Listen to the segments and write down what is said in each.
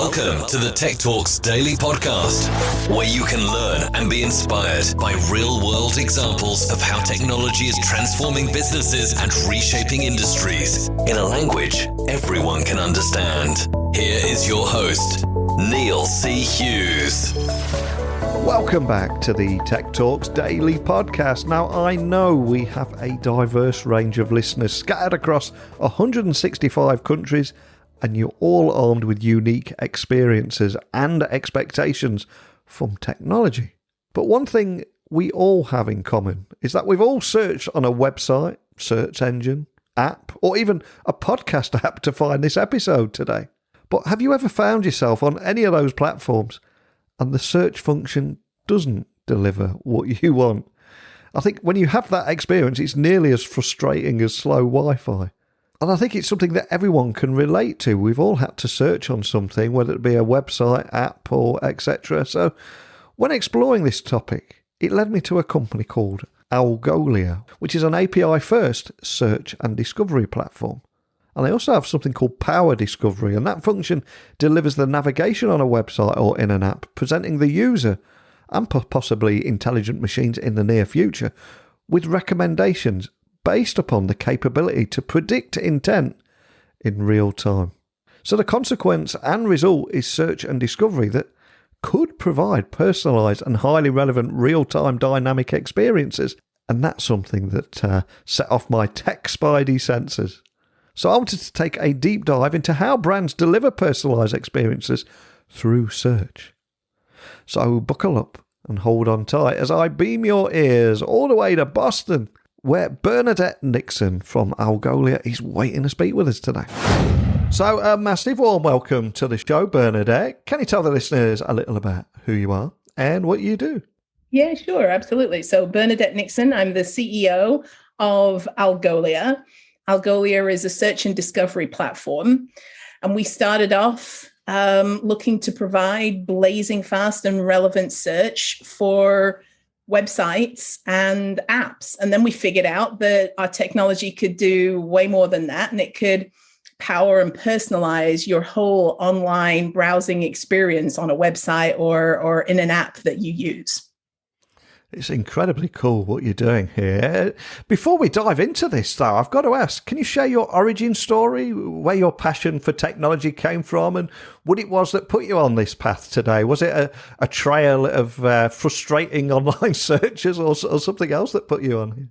Welcome to the Tech Talks Daily Podcast, where you can learn and be inspired by real-world examples of how technology is transforming businesses and reshaping industries in a language everyone can understand. Here is your host, Neil C. Hughes. Welcome back to the Tech Talks Daily Podcast. Now, I know we have a diverse range of listeners scattered across 165 countries, and you're all armed with unique experiences and expectations from technology. But one thing we all have in common is that we've all searched on a website, search engine, app, or even a podcast app to find this episode today. But have you ever found yourself on any of those platforms and the search function doesn't deliver what you want? I think when you have that experience, it's nearly as frustrating as slow Wi-Fi. And I think it's something that everyone can relate to. We've all had to search on something, whether it be a website, app, or etc. So when exploring this topic, it led me to a company called Algolia, which is an API-first search and discovery platform. And they also have something called Power Discovery, and that function delivers the navigation on a website or in an app, presenting the user, and possibly intelligent machines in the near future, with recommendations based upon the capability to predict intent in real time. So the consequence and result is search and discovery that could provide personalised and highly relevant real-time dynamic experiences. And that's something that set off my tech spidey senses. So I wanted to take a deep dive into how brands deliver personalised experiences through search. So buckle up and hold on tight as I beam your ears all the way to Boston, where Bernadette Nixon from Algolia is waiting to speak with us today. So a massive warm welcome to the show, Bernadette. Can you tell the listeners a little about who you are and what you do? Yeah, sure, absolutely. So Bernadette Nixon, I'm the CEO of Algolia. Algolia is a search and discovery platform, and we started off looking to provide blazing fast and relevant search for websites and apps. And then we figured out that our technology could do way more than that, and it could power and personalize your whole online browsing experience on a website or in an app that you use. It's incredibly cool what you're doing here. Before we dive into this, though, I've got to ask, can you share your origin story, where your passion for technology came from, and what it was that put you on this path today? Was it a trail of frustrating online searches or something else that put you on here?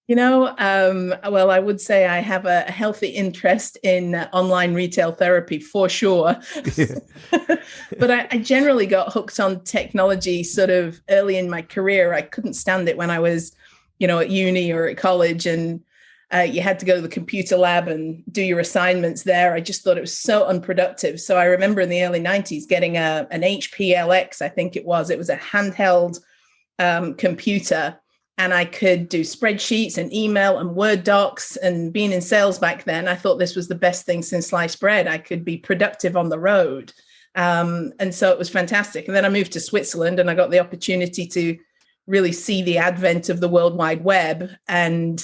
Well, I would say I have a healthy interest in online retail therapy for sure. Yeah. But I generally got hooked on technology sort of early in my career. I couldn't stand it when I was, at uni or at college, and you had to go to the computer lab and do your assignments there. I just thought it was so unproductive. So I remember in the early 90s getting an HP LX, I think it was. It was a handheld computer. And I could do spreadsheets and email and Word docs. And being in sales back then, I thought this was the best thing since sliced bread. I could be productive on the road. And so it was fantastic. And then I moved to Switzerland and I got the opportunity to really see the advent of the World Wide Web and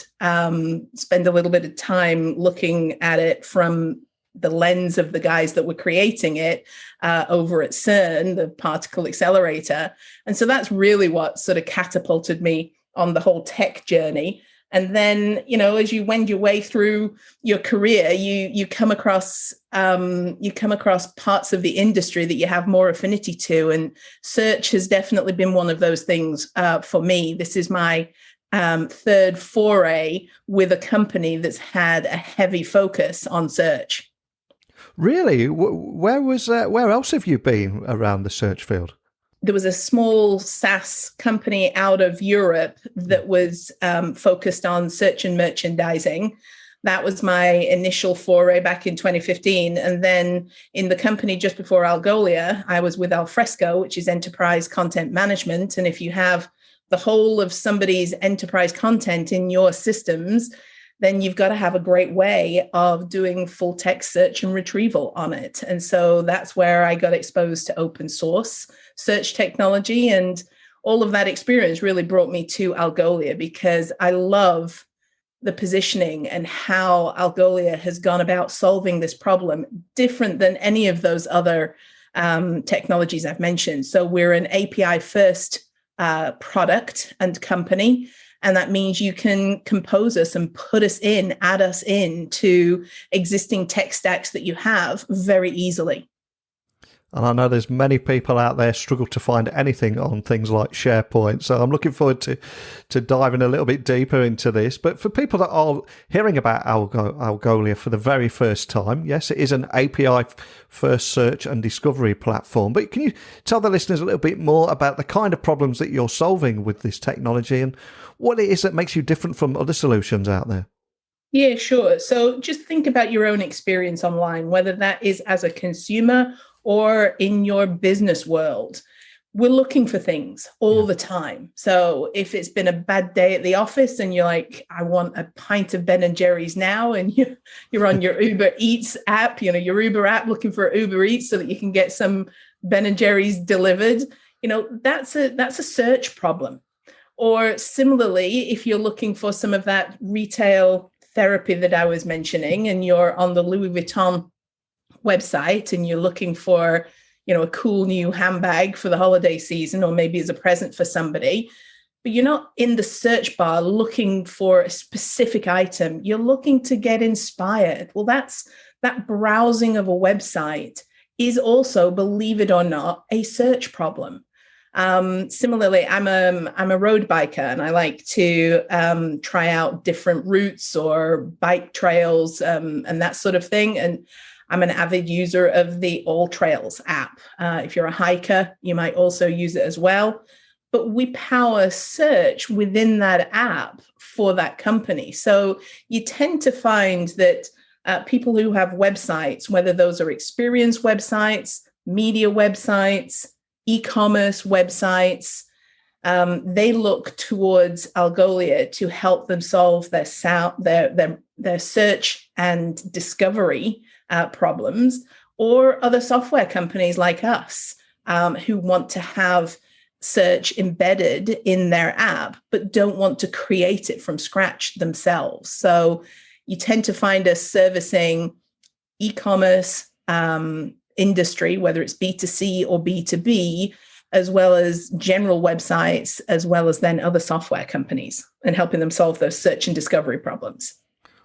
spend a little bit of time looking at it from the lens of the guys that were creating it over at CERN, the particle accelerator. And so that's really what sort of catapulted me on the whole tech journey. And then, as you wend your way through your career, you come across parts of the industry that you have more affinity to. And search has definitely been one of those things for me. This is my third foray with a company that's had a heavy focus on search. Really? Where else have you been around the search field? There was a small SaaS company out of Europe that was focused on search and merchandising. That was my initial foray back in 2015. And then in the company just before Algolia, I was with Alfresco, which is enterprise content management. And if you have the whole of somebody's enterprise content in your systems, then you've got to have a great way of doing full text search and retrieval on it. And so that's where I got exposed to open source search technology. And all of that experience really brought me to Algolia because I love the positioning and how Algolia has gone about solving this problem different than any of those other technologies I've mentioned. So we're an API first product and company. And that means you can compose us and add us in to existing tech stacks that you have very easily. And I know there's many people out there struggle to find anything on things like SharePoint. So I'm looking forward to diving a little bit deeper into this. But for people that are hearing about Algolia for the very first time, yes, it is an API first search and discovery platform. But can you tell the listeners a little bit more about the kind of problems that you're solving with this technology and what it is that makes you different from other solutions out there? Yeah, sure. So just think about your own experience online, whether that is as a consumer or in your business world. We're looking for things all the time. So if it's been a bad day at the office and you're like, I want a pint of Ben and Jerry's now, and you're on your Uber Eats app, your Uber app looking for Uber Eats so that you can get some Ben and Jerry's delivered, that's a search problem. Or similarly, if you're looking for some of that retail therapy that I was mentioning and you're on the Louis Vuitton website and you're looking for, a cool new handbag for the holiday season, or maybe as a present for somebody, but you're not in the search bar looking for a specific item. You're looking to get inspired. Well, that browsing of a website is also, believe it or not, a search problem. Similarly, I'm a road biker and I like to try out different routes or bike trails and that sort of thing. And I'm an avid user of the All Trails app. If you're a hiker, you might also use it as well. But we power search within that app for that company. So you tend to find that people who have websites, whether those are experience websites, media websites, e-commerce websites, they look towards Algolia to help them solve their search and discovery problems, or other software companies like us who want to have search embedded in their app, but don't want to create it from scratch themselves. So you tend to find us servicing e-commerce industry, whether it's B2C or B2B, as well as general websites, as well as then other software companies, and helping them solve those search and discovery problems.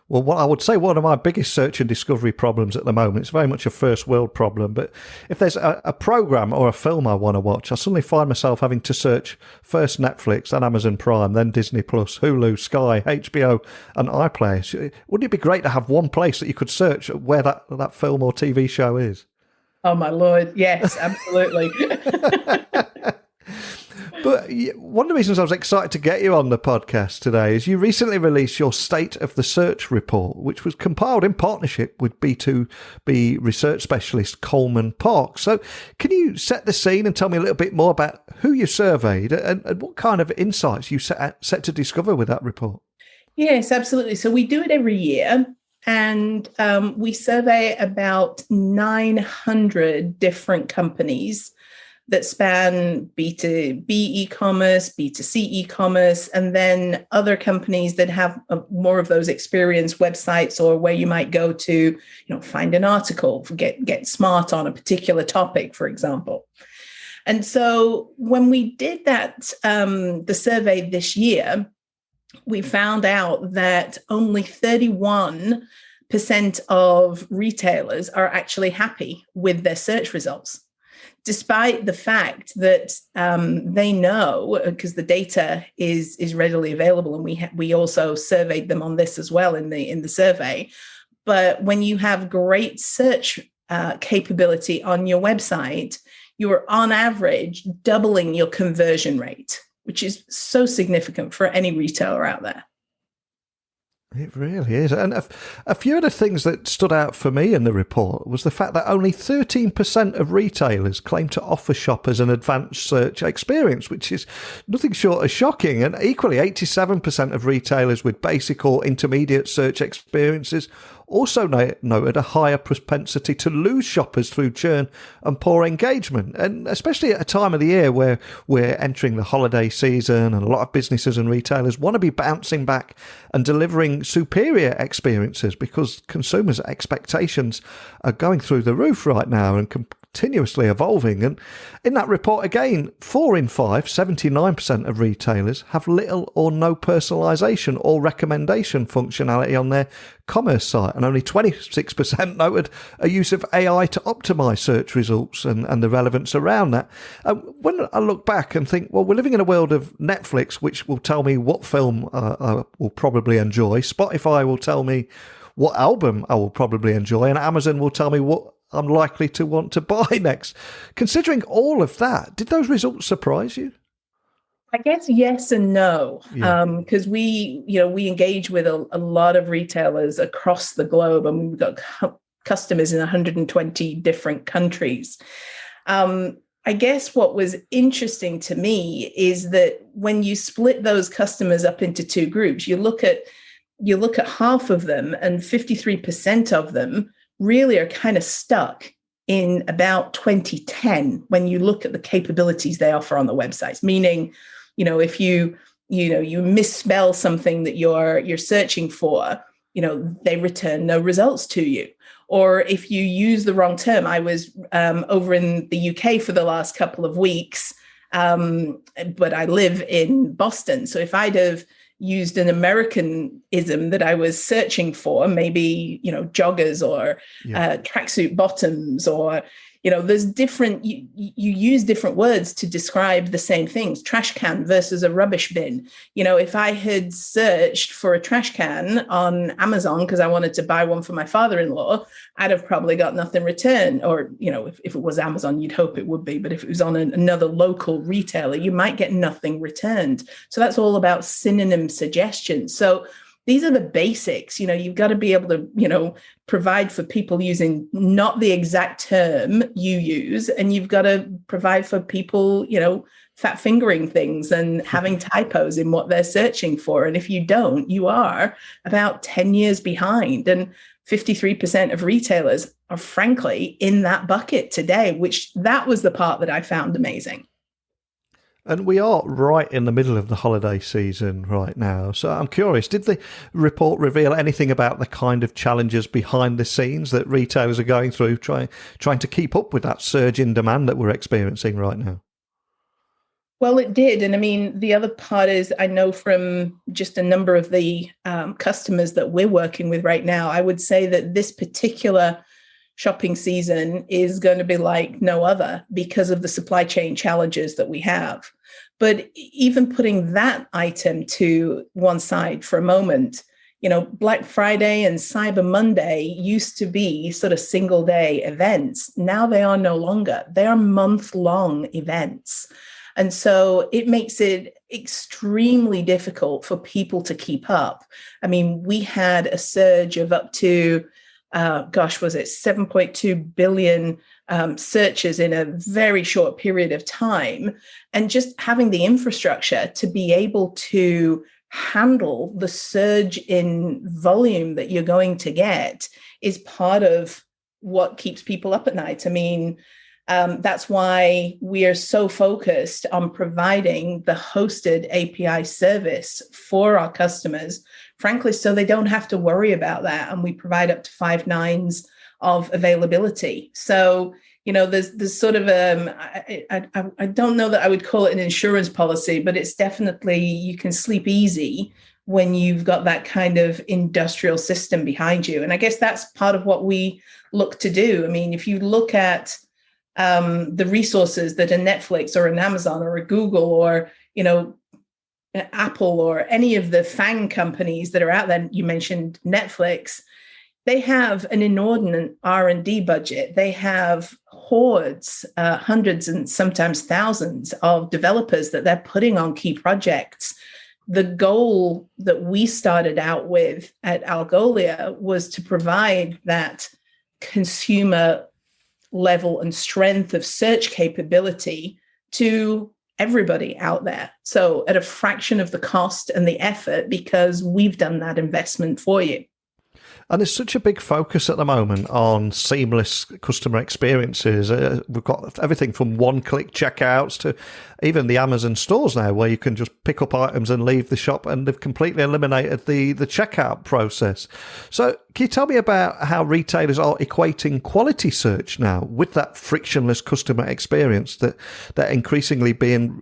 Well, what I would say one of my biggest search and discovery problems at the moment, it's very much a first world problem, but if there's a program or a film I want to watch, I suddenly find myself having to search first Netflix, then Amazon Prime, then Disney Plus, Hulu, Sky, HBO, and iPlayer. Wouldn't it be great to have one place that you could search where that film or TV show is? Oh, my Lord. Yes, absolutely. But one of the reasons I was excited to get you on the podcast today is you recently released your State of the Search report, which was compiled in partnership with B2B research specialist Coleman Park. So can you set the scene and tell me a little bit more about who you surveyed and what kind of insights you set to discover with that report? Yes, absolutely. So we do it every year. And we survey about 900 different companies that span B2B e-commerce, B2C e-commerce, and then other companies that have more of those experience websites, or where you might go to, find an article, get smart on a particular topic, for example. And so when we did that, the survey this year, we found out that only 31% of retailers are actually happy with their search results, despite the fact that they know, because the data is readily available, and we also surveyed them on this as well in the survey. But when you have great search capability on your website, you are on average doubling your conversion rate, which is so significant for any retailer out there. It really is. And a few of the things that stood out for me in the report was the fact that only 13% of retailers claim to offer shoppers an advanced search experience, which is nothing short of shocking. And equally, 87% of retailers with basic or intermediate search experiences also noted a higher propensity to lose shoppers through churn and poor engagement. And especially at a time of the year where we're entering the holiday season and a lot of businesses and retailers want to be bouncing back and delivering superior experiences because consumers' expectations are going through the roof right now and continuously evolving. And in that report, again, 4 in 5, 79% of retailers have little or no personalisation or recommendation functionality on their commerce site, and only 26% noted a use of AI to optimise search results and the relevance around that. When I look back and think, well, we're living in a world of Netflix, which will tell me what film I will probably enjoy, Spotify will tell me what album I will probably enjoy, and Amazon will tell me what I'm likely to want to buy next. Considering all of that, did those results surprise you? I guess yes and no, because we engage with a lot of retailers across the globe, and we've got customers in 120 different countries. I guess what was interesting to me is that when you split those customers up into two groups, you look at half of them, and 53% of them really are kind of stuck in about 2010 when you look at the capabilities they offer on the websites. Meaning, if you misspell something that you're searching for, they return no results to you. Or if you use the wrong term, I was over in the UK for the last couple of weeks, but I live in Boston. So if I'd have used an Americanism that I was searching for, maybe, joggers or tracksuit bottoms, or, there's different, you use different words to describe the same things, trash can versus a rubbish bin. If I had searched for a trash can on Amazon because I wanted to buy one for my father-in-law, I'd have probably got nothing returned. Or, if it was Amazon, you'd hope it would be. But if it was on another local retailer, you might get nothing returned. So that's all about synonym suggestions. So these are the basics. You've got to be able to, provide for people using not the exact term you use. And you've got to provide for people, fat fingering things and having typos in what they're searching for. And if you don't, you are about 10 years behind. And 53% of retailers are frankly in that bucket today, that was the part that I found amazing. And we are right in the middle of the holiday season right now. So I'm curious, did the report reveal anything about the kind of challenges behind the scenes that retailers are going through, trying to keep up with that surge in demand that we're experiencing right now? Well, it did. And I mean, the other part is I know from just a number of the customers that we're working with right now, I would say that this particular shopping season is going to be like no other because of the supply chain challenges that we have. But even putting that item to one side for a moment, Black Friday and Cyber Monday used to be sort of single day events. Now they are no longer. They are month-long events. And so it makes it extremely difficult for people to keep up. I mean, we had a surge of up to was it 7.2 billion searches in a very short period of time. And just having the infrastructure to be able to handle the surge in volume that you're going to get is part of what keeps people up at night. I mean, that's why we are so focused on providing the hosted API service for our customers, frankly, so they don't have to worry about that. And we provide up to 5 nines of availability. So, there's sort of I don't know that I would call it an insurance policy, but it's definitely, you can sleep easy when you've got that kind of industrial system behind you. And I guess that's part of what we look to do. I mean, if you look at the resources that a Netflix or an Amazon or a Google or, Apple or any of the FANG companies that are out there, you mentioned Netflix, they have an inordinate R&D budget. They have hordes, hundreds and sometimes thousands of developers that they're putting on key projects. The goal that we started out with at Algolia was to provide that consumer level and strength of search capability to everybody out there. So at a fraction of the cost and the effort, because we've done that investment for you. And there's such a big focus at the moment on seamless customer experiences. We've got everything from one-click checkouts to even the Amazon stores now, where you can just pick up items and leave the shop, and they've completely eliminated the checkout process. So can you tell me about how retailers are equating quality search now with that frictionless customer experience that they're increasingly being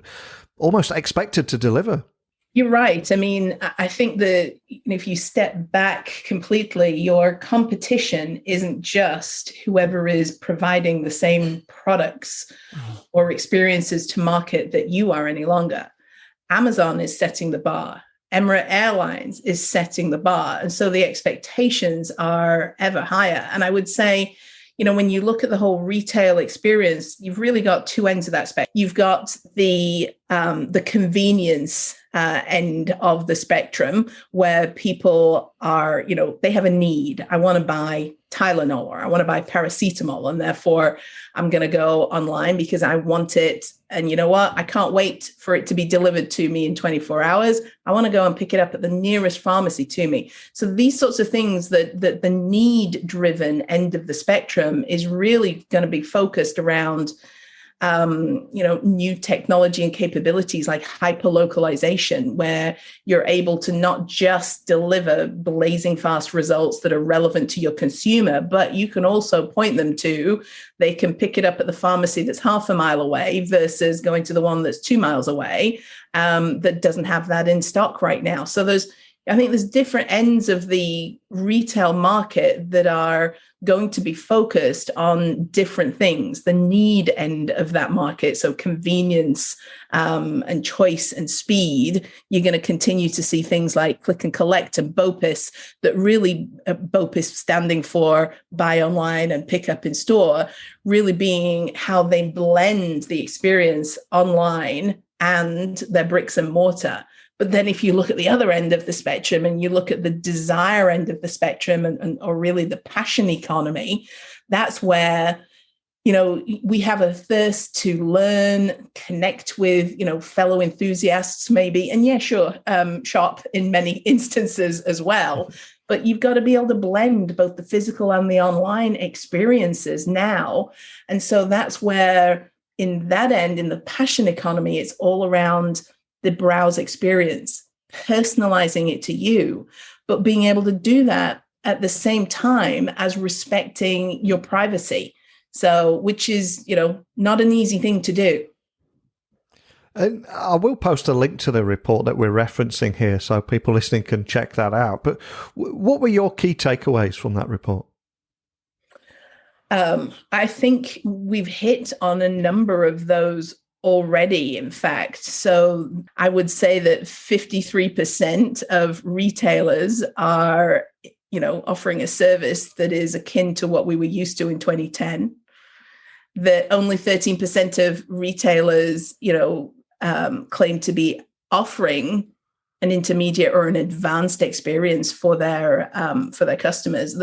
almost expected to deliver? You're right. I mean, I think that if you step back completely, your competition isn't just whoever is providing the same products or experiences to market that you are any longer. Amazon is setting the bar. Emirates Airlines is setting the bar. And so the expectations are ever higher. And I would say, when you look at the whole retail experience, you've really got two ends of that spectrum. You've got the convenience end of the spectrum, where people are, they have a need. I want to buy Tylenol, or I want to buy paracetamol, and therefore I'm going to go online because I want it. And you know what? I can't wait for it to be delivered to me in 24 hours. I want to go and pick it up at the nearest pharmacy to me. So these sorts of things, that the need-driven end of the spectrum is really going to be focused around new technology and capabilities like hyperlocalization, where you're able to not just deliver blazing fast results that are relevant to your consumer, but you can also point them to, they can pick it up at the pharmacy that's half a mile away versus going to the one that's 2 miles away that doesn't have that in stock right now. So I think there's different ends of the retail market that are going to be focused on different things. The need end of that market, so convenience and choice and speed, you're going to continue to see things like click and collect and BOPIS, that really, BOPIS standing for buy online and pick up in store, really being how they blend the experience online and their bricks and mortar. But then if you look at the other end of the spectrum and you look at the desire end of the spectrum or really the passion economy, that's where, we have a thirst to learn, connect with, fellow enthusiasts maybe. And yeah, sure, shop in many instances as well. But you've got to be able to blend both the physical and the online experiences now. And so that's where in that end, in the passion economy, it's all around the browse experience, personalizing it to you, but being able to do that at the same time as respecting your privacy. So, which is, not an easy thing to do. And I will post a link to the report that we're referencing here so people listening can check that out. But what were your key takeaways from that report? I think we've hit on a number of those already, in fact. So I would say that 53% of retailers are, offering a service that is akin to what we were used to in 2010. That only 13% of retailers, claim to be offering an intermediate or an advanced experience for their customers.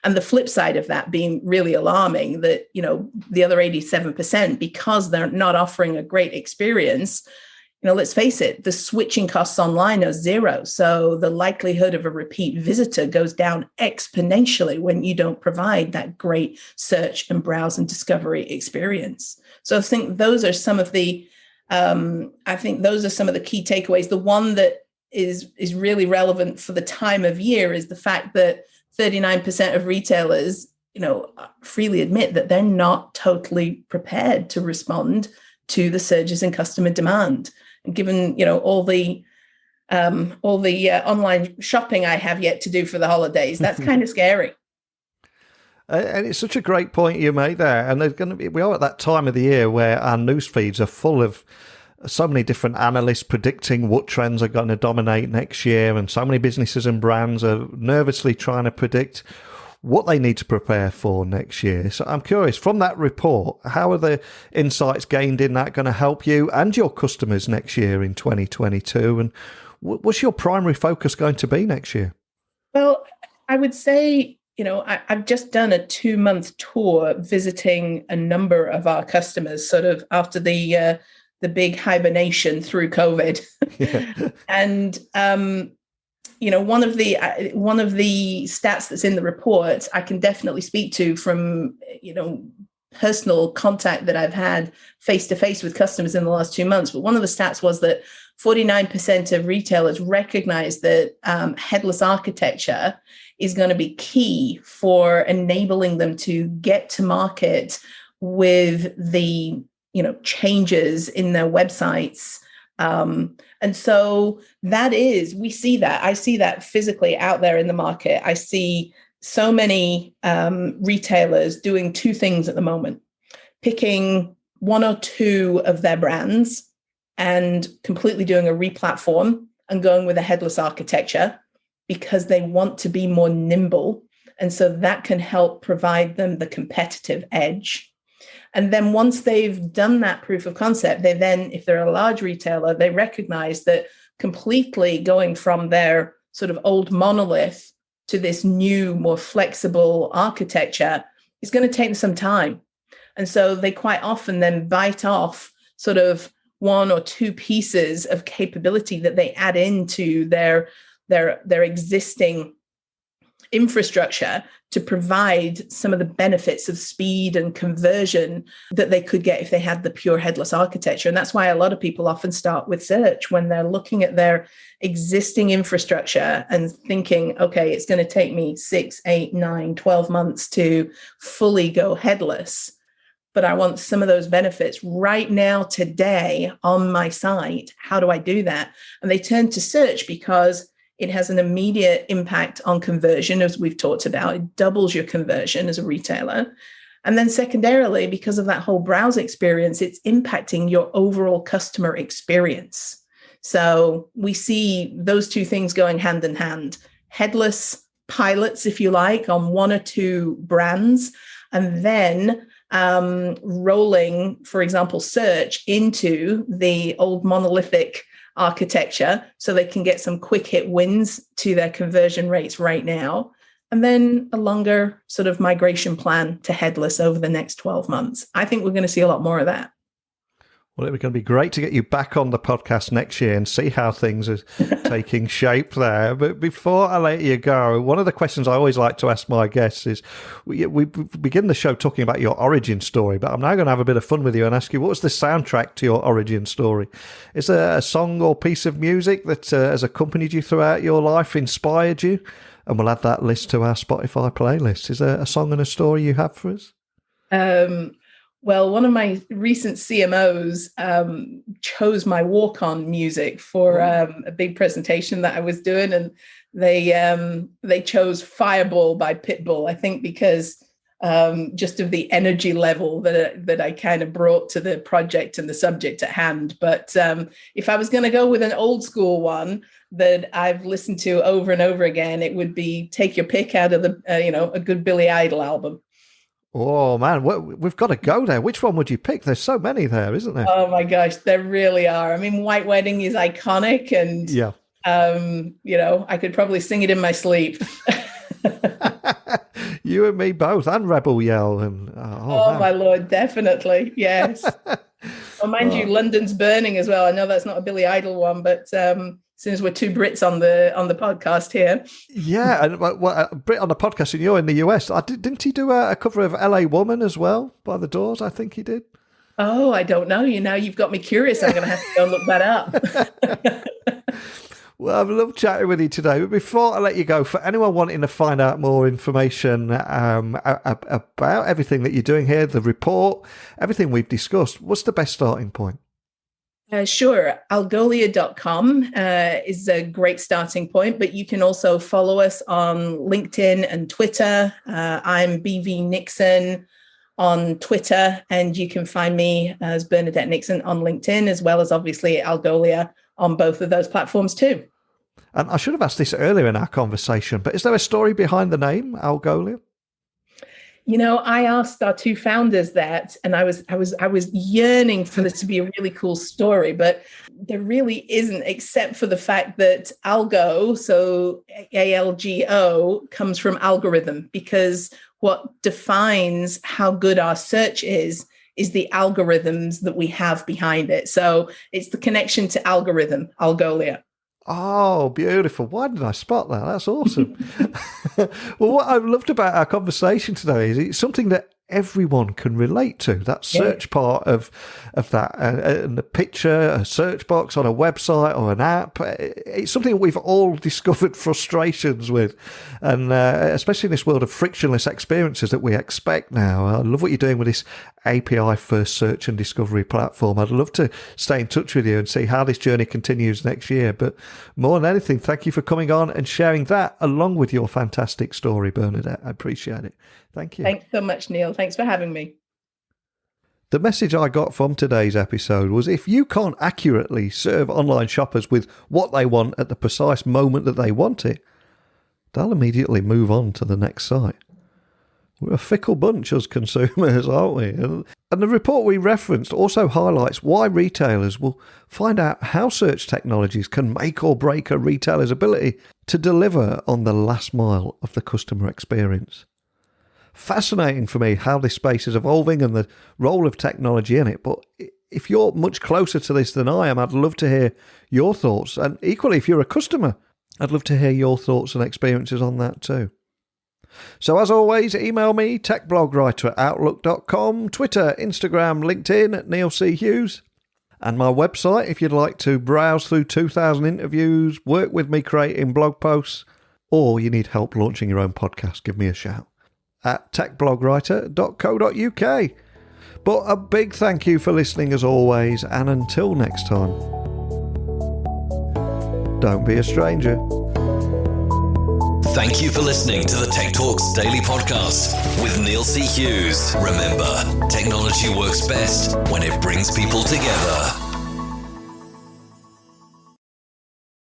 And the flip side of that being really alarming, that, the other 87%, because they're not offering a great experience, let's face it, the switching costs online are zero. So the likelihood of a repeat visitor goes down exponentially when you don't provide that great search and browse and discovery experience. So I think those are some of the key takeaways. The one that is really relevant for the time of year is the fact that 39% of retailers, freely admit that they're not totally prepared to respond to the surges in customer demand. And given, all the online shopping I have yet to do for the holidays, that's kind of scary. And it's such a great point you made there. And we are at that time of the year where our news feeds are full of so many different analysts predicting what trends are going to dominate next year, and so many businesses and brands are nervously trying to predict what they need to prepare for next year. So I'm curious, from that report, how are the insights gained in that going to help you and your customers next year in 2022? And what's your primary focus going to be next year? Well, I would say, I've just done a 2-month tour visiting a number of our customers, sort of after the big hibernation through COVID. Yeah. And one of the stats that's in the report, I can definitely speak to from, personal contact that I've had face to face with customers in the last 2 months. But one of the stats was that 49% of retailers recognize that headless architecture is going to be key for enabling them to get to market with the, changes in their websites. And so we see that. I see that physically out there in the market. I see so many retailers doing two things at the moment: picking one or two of their brands and completely doing a replatform and going with a headless architecture because they want to be more nimble. And so that can help provide them the competitive edge. And then once they've done that proof of concept, they then, if they're a large retailer, they recognize that completely going from their sort of old monolith to this new, more flexible architecture is going to take some time. And so they quite often then bite off sort of one or two pieces of capability that they add into their existing infrastructure to provide some of the benefits of speed and conversion that they could get if they had the pure headless architecture. And that's why a lot of people often start with search when they're looking at their existing infrastructure and thinking, okay, it's going to take me 6, 8, 9, 12 months to fully go headless. But I want some of those benefits right now, today, on my site. How do I do that? And they turn to search because it has an immediate impact on conversion, as we've talked about. It doubles your conversion as a retailer. And then secondarily, because of that whole browse experience, it's impacting your overall customer experience. So we see those two things going hand in hand. Headless pilots, if you like, on one or two brands, and then rolling, for example, search into the old monolithic architecture so they can get some quick hit wins to their conversion rates right now, and then a longer sort of migration plan to headless over the next 12 months. I think we're going to see a lot more of that. Well, it's going to be great to get you back on the podcast next year and see how things are taking shape there. But before I let you go, one of the questions I always like to ask my guests is, we begin the show talking about your origin story, but I'm now going to have a bit of fun with you and ask you, what was the soundtrack to your origin story? Is there a song or piece of music that has accompanied you throughout your life, inspired you? And we'll add that list to our Spotify playlist. Is there a song and a story you have for us? Well, one of my recent CMOs chose my walk-on music for a big presentation that I was doing, and they chose Fireball by Pitbull, I think because just of the energy level that I kind of brought to the project and the subject at hand. But if I was going to go with an old school one that I've listened to over and over again, it would be take your pick out of a good Billy Idol album. Oh, man, we've got to go there. Which one would you pick? There's so many there, isn't there? Oh, my gosh, there really are. I mean, White Wedding is iconic, and, yeah. I could probably sing it in my sleep. You and me both, and Rebel Yell. And oh my Lord, definitely, yes. Well, mind you, London's Burning as well. I know that's not a Billy Idol one, but since we're two Brits on the podcast here. Yeah, and a Brit on the podcast, and you're in the US. Didn't he do a cover of LA Woman as well, by the Doors? I think he did. Oh, I don't know. You've got me curious. I'm going to have to go and look that up. Well, I've loved chatting with you today. But before I let you go, for anyone wanting to find out more information about everything that you're doing here, the report, everything we've discussed, what's the best starting point? Sure. Algolia.com is a great starting point, but you can also follow us on LinkedIn and Twitter. I'm BV Nixon on Twitter, and you can find me as Bernadette Nixon on LinkedIn, as well as obviously Algolia on both of those platforms too. And I should have asked this earlier in our conversation, but is there a story behind the name Algolia? I asked our two founders that, and I was yearning for this to be a really cool story, but there really isn't, except for the fact that algo, so ALGO, comes from algorithm, because what defines how good our search is the algorithms that we have behind it. So it's the connection to algorithm, Algolia. Oh, beautiful. Why did I spot that? That's awesome. Well, what I've loved about our conversation today is it's something that everyone can relate to. That search part of that, and the picture, a search box on a website or an app. It's something we've all discovered frustrations with, and especially in this world of frictionless experiences that we expect now. I love what you're doing with this API first search and discovery platform. I'd love to stay in touch with you and see how this journey continues next year. But more than anything, thank you for coming on and sharing that along with your fantastic story, Bernadette. I appreciate it. Thank you. Thanks so much, Neil. Thanks for having me. The message I got from today's episode was if you can't accurately serve online shoppers with what they want at the precise moment that they want it, they'll immediately move on to the next site. We're a fickle bunch as consumers, aren't we? And the report we referenced also highlights why retailers will find out how search technologies can make or break a retailer's ability to deliver on the last mile of the customer experience. Fascinating for me how this space is evolving and the role of technology in it. But if you're much closer to this than I am, I'd love to hear your thoughts. And equally, if you're a customer, I'd love to hear your thoughts and experiences on that too. So as always, email me, techblogwriter@outlook.com, Twitter, Instagram, LinkedIn at Neil C. Hughes. And my website, if you'd like to browse through 2,000 interviews, work with me creating blog posts, or you need help launching your own podcast, give me a shout at techblogwriter.co.uk. But a big thank you for listening as always, and until next time, don't be a stranger. Thank you for listening to the Tech Talks Daily Podcast with Neil C. Hughes. Remember, technology works best when it brings people together.